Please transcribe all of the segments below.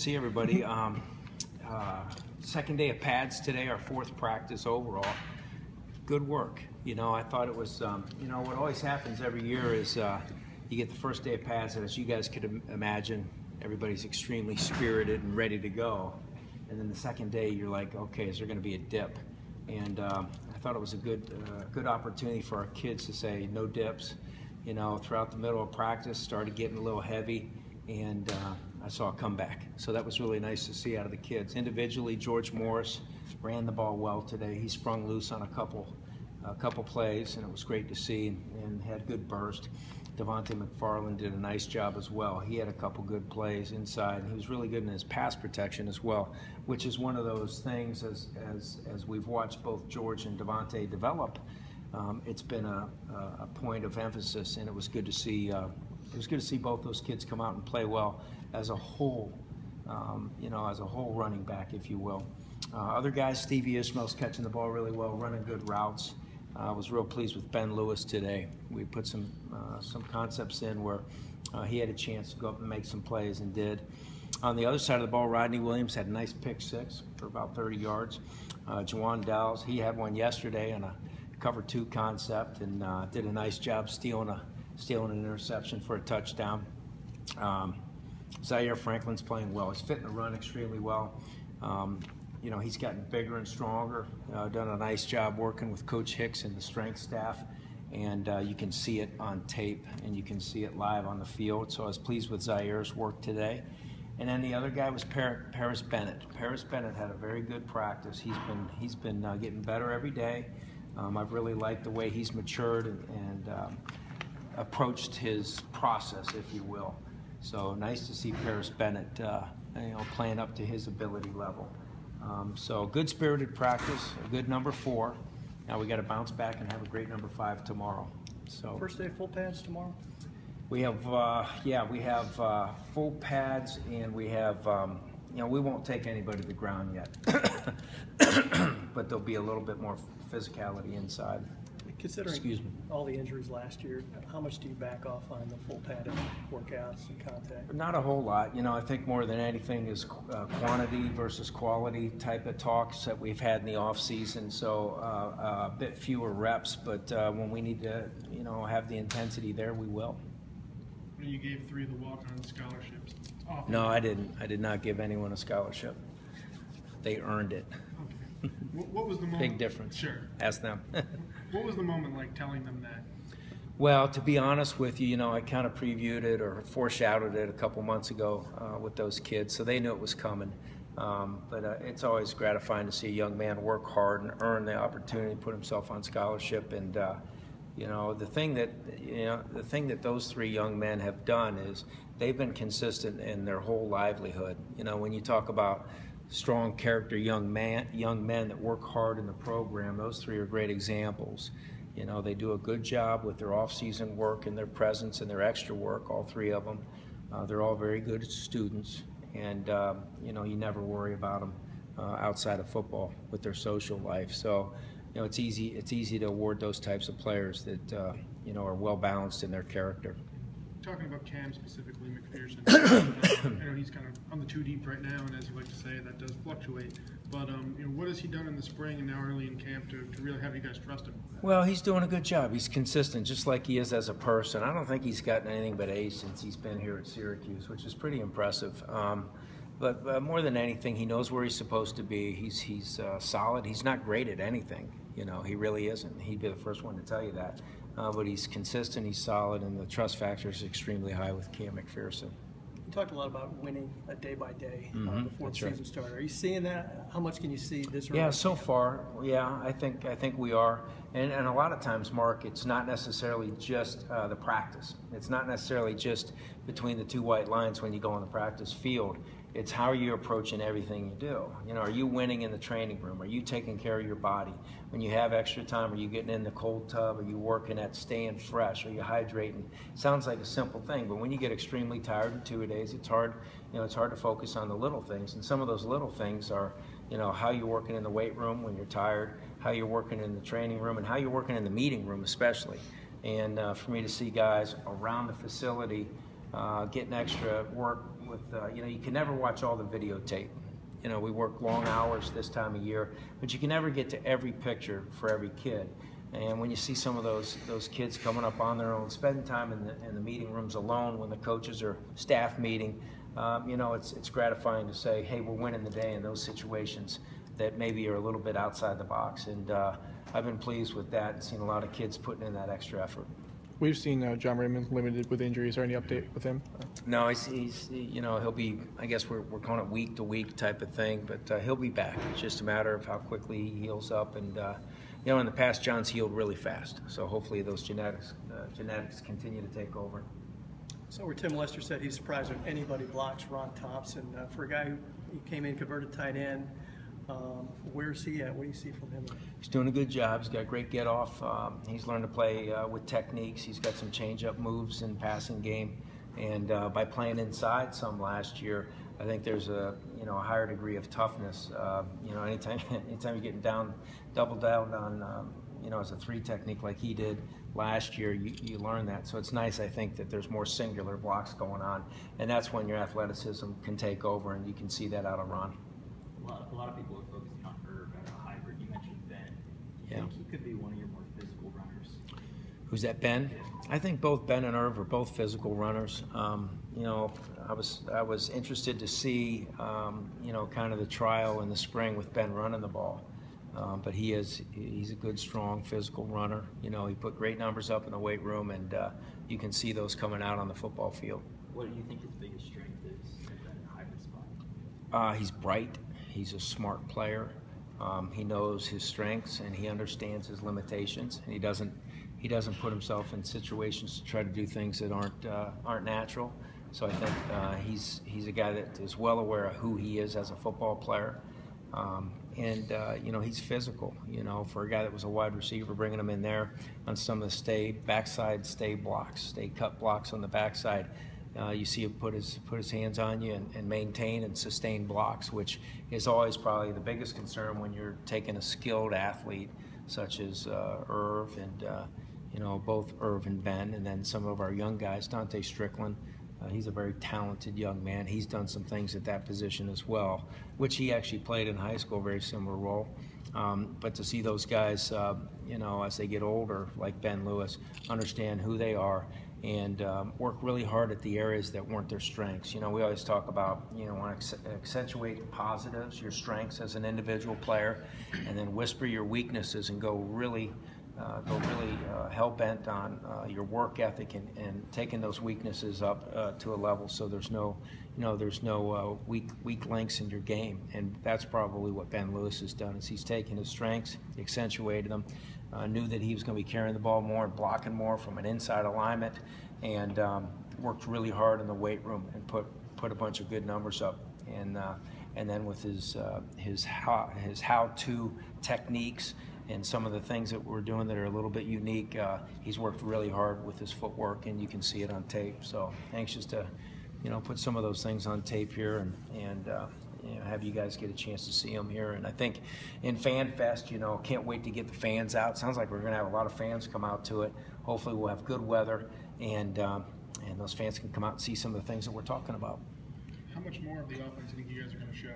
see everybody. Second day of pads today, our fourth practice overall. Good work. You know, I thought it was, you know, what always happens every year is you get the first day of pads, and as you guys could imagine, everybody's extremely spirited and ready to go. And then the second day, you're like, okay, is there going to be a dip? And I thought it was a good opportunity for our kids to say no dips. You know, throughout the middle of practice, started getting a little heavy, and I saw a comeback. So that was really nice to see out of the kids. Individually, George Morris ran the ball well today. He sprung loose on a couple plays, and it was great to see, and had good burst. Devontae McFarland did a nice job as well. He had a couple good plays inside, and he was really good in his pass protection as well, which is one of those things as we've watched both George and Devontae develop. It's been a point of emphasis, and it was good to see. It was good to see both those kids come out and play well as a whole. You know, as a whole running back, if you will. Other guys, Stevie Ishmael's catching the ball really well, running good routes. I was real pleased with Ben Lewis today. We put some concepts in where he had a chance to go up and make some plays, and did. On the other side of the ball, Rodney Williams had a nice pick six for about 30 yards. Juwan Dowles, he had one yesterday on a cover two concept, and did a nice job stealing an interception for a touchdown. Zaire Franklin's playing well. He's fitting the run extremely well. You know, he's gotten bigger and stronger, done a nice job working with Coach Hicks and the strength staff, and you can see it on tape, and you can see it live on the field. So I was pleased with Zaire's work today. And then the other guy was Paris Bennett. Paris Bennett had a very good practice. He's been getting better every day. I've really liked the way he's matured and approached his process, if you will. So nice to see Paris Bennett, you know, playing up to his ability level. So good spirited practice, a good number 4. Now we got to bounce back and have a great number 5 tomorrow. So first day full pads tomorrow. We have we have full pads, and we have you know, we won't take anybody to the ground yet, but there'll be a little bit more physicality inside. Considering all the injuries last year, how much do you back off on the full padded workouts and contact? Not a whole lot. You know, I think more than anything is quantity versus quality type of talks that we've had in the off season. So a bit fewer reps, but when we need to, you know, have the intensity there, we will. You gave 3 of the walk-on scholarships. No, I didn't. I did not give anyone a scholarship. They earned it. Okay. What was the moment? Big difference. Sure. Ask them. What was the moment like telling them that? Well, to be honest with you, you know, I kind of previewed it or foreshadowed it a couple months ago with those kids, so they knew it was coming. But it's always gratifying to see a young man work hard and earn the opportunity to put himself on scholarship. And you know, the thing that those 3 young men have done is they've been consistent in their whole livelihood. You know, when you talk about strong character young men that work hard in the program, those 3 are great examples. You know, they do a good job with their off-season work and their presence and their extra work, all 3 of them. They're all very good students, and you know, you never worry about them outside of football with their social life. So, you know, it's easy to award those types of players that you know, are well balanced in their character. Talking about Cam specifically, McPherson, I know he's kind of on the 2 deep right now, and as you like to say, that does fluctuate. But you know, what has he done in the spring and now early in camp to really have you guys trust him? Well, he's doing a good job. He's consistent, just like he is as a person. I don't think he's gotten anything but A's since he's been here at Syracuse, which is pretty impressive. But more than anything, he knows where he's supposed to be. He's solid. He's not great at anything. You know, he really isn't. He'd be the first one to tell you that. But he's consistent, he's solid, and the trust factor is extremely high with Cam McPherson. You talked a lot about winning day by day before the season started. Are you seeing that? How much can you see this early? Yeah, so far, yeah, I think we are. And a lot of times, Mark, it's not necessarily just the practice. It's not necessarily just between the 2 white lines when you go on the practice field. It's how you're approaching everything you do. You know, are you winning in the training room? Are you taking care of your body? When you have extra time, are you getting in the cold tub? Are you working at staying fresh? Are you hydrating? Sounds like a simple thing, but when you get extremely tired in 2 days, it's hard. You know, it's hard to focus on the little things. And some of those little things are, you know, how you're working in the weight room when you're tired, how you're working in the training room, and how you're working in the meeting room especially. And for me to see guys around the facility getting extra work, you know, you can never watch all the videotape. You know, we work long hours this time of year, but you can never get to every picture for every kid. And when you see some of those kids coming up on their own, spending time in the meeting rooms alone when the coaches are staff meeting, you know, it's gratifying to say, hey, we're winning the day in those situations that maybe are a little bit outside the box. And I've been pleased with that and seen a lot of kids putting in that extra effort. We've seen John Raymond limited with injuries. Or any update with him? No, he's you know, he'll be, I guess we're calling it week to week type of thing, but he'll be back. It's just a matter of how quickly he heals up. And you know, in the past, John's healed really fast. So hopefully those genetics continue to take over. So where Tim Lester said he's surprised when anybody blocks Ron Thompson. For a guy who came in converted tight end, where's he at? What do you see from him? He's doing a good job. He's got great get off. He's learned to play with techniques. He's got some change up moves in passing game. And by playing inside some last year, I think there's a higher degree of toughness. You know, anytime you're getting double down on as a 3 technique like he did last year, you learn that. So it's nice, I think, that there's more singular blocks going on, and that's when your athleticism can take over, and you can see that out of Ron. A lot of people are focusing on Irv as a hybrid. You mentioned Ben. Do you think he could be one of your more physical runners? Who's that, Ben? Yeah. I think both Ben and Irv are both physical runners. You know, I was interested to see, kind of the trial in the spring with Ben running the ball. But he's a good, strong, physical runner. You know, he put great numbers up in the weight room, and you can see those coming out on the football field. What do you think his biggest strength is at that hybrid spot? He's bright. He's a smart player. He knows his strengths and he understands his limitations, and he doesn't put himself in situations to try to do things that aren't natural. So I think he's a guy that is well aware of who he is as a football player. He's physical. You know, for a guy that was a wide receiver, bringing him in there on some of the backside cut blocks on the backside, you see him put his hands on you and maintain and sustain blocks, which is always probably the biggest concern when you're taking a skilled athlete such as Irv and both Irv and Ben, and then some of our young guys, Dante Strickland. He's a very talented young man. He's done some things at that position as well, which he actually played in high school, a very similar role. But to see those guys, as they get older, like Ben Lewis, understand who they are and work really hard at the areas that weren't their strengths. You know, we always talk about, want to accentuate positives, your strengths as an individual player, and then whisper your weaknesses and go really hell-bent on your work ethic and taking those weaknesses up to a level so there's no weak links in your game. And that's probably what Ben Lewis has done, is he's taken his strengths, accentuated them, knew that he was going to be carrying the ball more and blocking more from an inside alignment, and worked really hard in the weight room and put a bunch of good numbers up. And then with his how-to techniques and some of the things that we're doing that are a little bit unique, he's worked really hard with his footwork, and you can see it on tape. So anxious to, put some of those things on tape here and have you guys get a chance to see them here. And I think in Fan Fest, can't wait to get the fans out. Sounds like we're going to have a lot of fans come out to it. Hopefully we'll have good weather, and those fans can come out and see some of the things that we're talking about. How much more of the offense do you think you guys are going to show,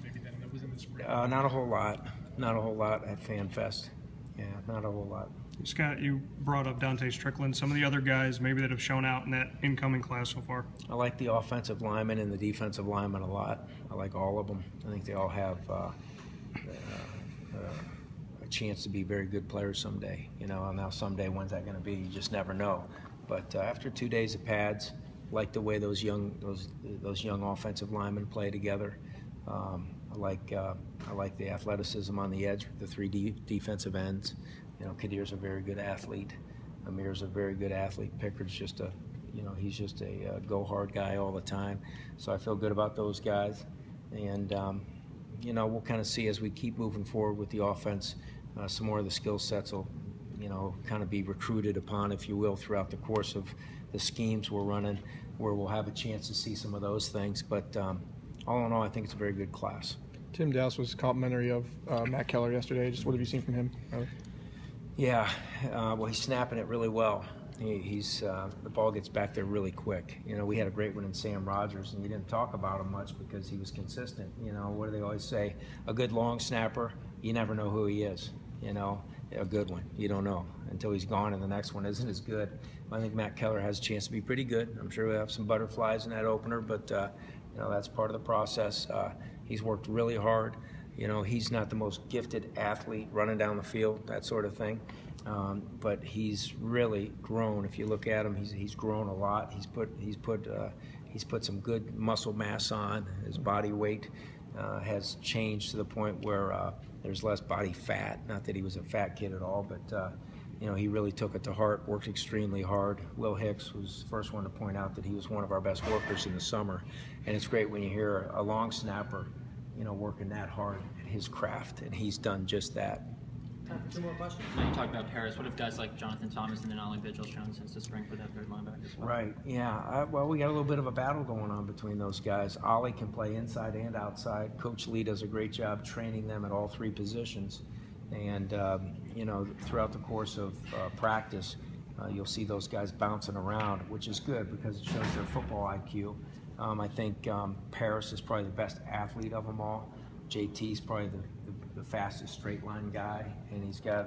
maybe than that was in the spring? Not a whole lot. Not a whole lot at Fan Fest. Yeah, not a whole lot. Scott, you brought up Dante Strickland. Some of the other guys maybe that have shown out in that incoming class so far. I like the offensive linemen and the defensive linemen a lot. I like all of them. I think they all have a chance to be very good players someday. Now someday, when's that going to be? You just never know. But after 2 days of pads, I like the way those young offensive linemen play together. I like the athleticism on the edge with the 3 defensive ends. Kadir's a very good athlete. Amir's a very good athlete. Pickard's just he's just a go hard guy all the time. So I feel good about those guys. And we'll kind of see as we keep moving forward with the offense, some more of the skill sets will kind of be recruited upon, if you will, throughout the course of the schemes we're running, where we'll have a chance to see some of those things. But all in all, I think it's a very good class. Tim Dowse was complimentary of Matt Keller yesterday. Just what have you seen from him? Yeah, well, he's snapping it really well. He's the ball gets back there really quick. You know, we had a great one in Sam Rogers, and you didn't talk about him much because he was consistent. You know, what do they always say? A good long snapper, you never know who he is. You know, a good one, you don't know until he's gone, and the next one isn't as good. I think Matt Keller has a chance to be pretty good. I'm sure we'll have some butterflies in that opener, but you know, that's part of the process. He's worked really hard. You know, he's not the most gifted athlete running down the field, that sort of thing. But he's really grown. If you look at him, he's grown a lot. He's put some good muscle mass on. His body weight has changed to the point where there's less body fat. Not that he was a fat kid at all, but you know, he really took it to heart. Worked extremely hard. Will Hicks was the first one to point out that he was one of our best workers in the summer, and it's great when you hear a long snapper, you know, working that hard at his craft, and he's done just that. Time for 2 more questions. Now you talked about Paris. What have guys like Jonathan Thomas and Denali Vigil shown since the spring for that third linebacker as well? Right, yeah. Well, we got a little bit of a battle going on between those guys. Ollie can play inside and outside. Coach Lee does a great job training them at all 3 positions. And, you know, throughout the course of practice, you'll see those guys bouncing around, which is good because it shows their football IQ. I think Paris is probably the best athlete of them all. JT's probably the fastest straight line guy, and he's got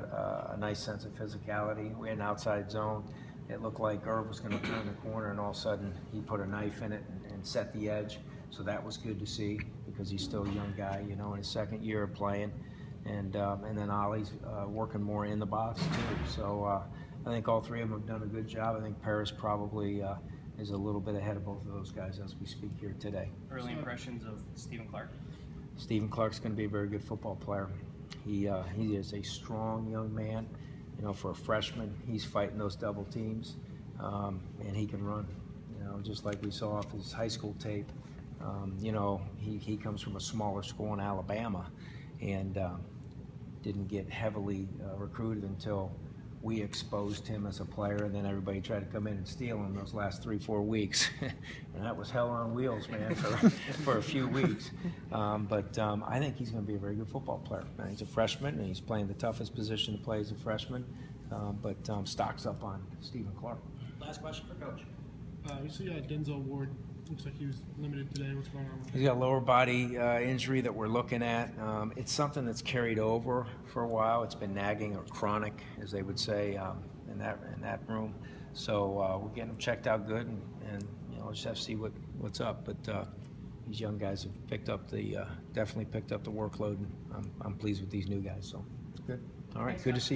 a nice sense of physicality. We had an outside zone. It looked like Irv was going to turn the corner, and all of a sudden he put a knife in it and set the edge. So that was good to see because he's still a young guy, you know, in his 2nd year of playing. And then Ollie's working more in the box too. So I think all 3 of them have done a good job. I think Paris probably is a little bit ahead of both of those guys as we speak here today. Early impressions of Stephen Clark? Stephen Clark's going to be a very good football player. He is a strong young man. You know, for a freshman, he's fighting those double teams, and he can run. You know, just like we saw off his high school tape. You know, he comes from a smaller school in Alabama, and didn't get heavily recruited until we exposed him as a player, and then everybody tried to come in and steal him those last 3-4 weeks. And that was hell on wheels, man, for a few weeks. But I think he's going to be a very good football player. He's a freshman, and he's playing the toughest position to play as a freshman. But stock's up on Stephen Clark. Last question for Coach. You see Denzel Ward. Looks like he was limited today. What's going on with He's got a lower body injury that we're looking at. It's something that's carried over for a while. It's been nagging or chronic, as they would say in that room. So we're getting him checked out good, and you know, just have to see what's up. But these young guys have picked up definitely picked up the workload, and I'm pleased with these new guys. So good. All right, good to see you guys.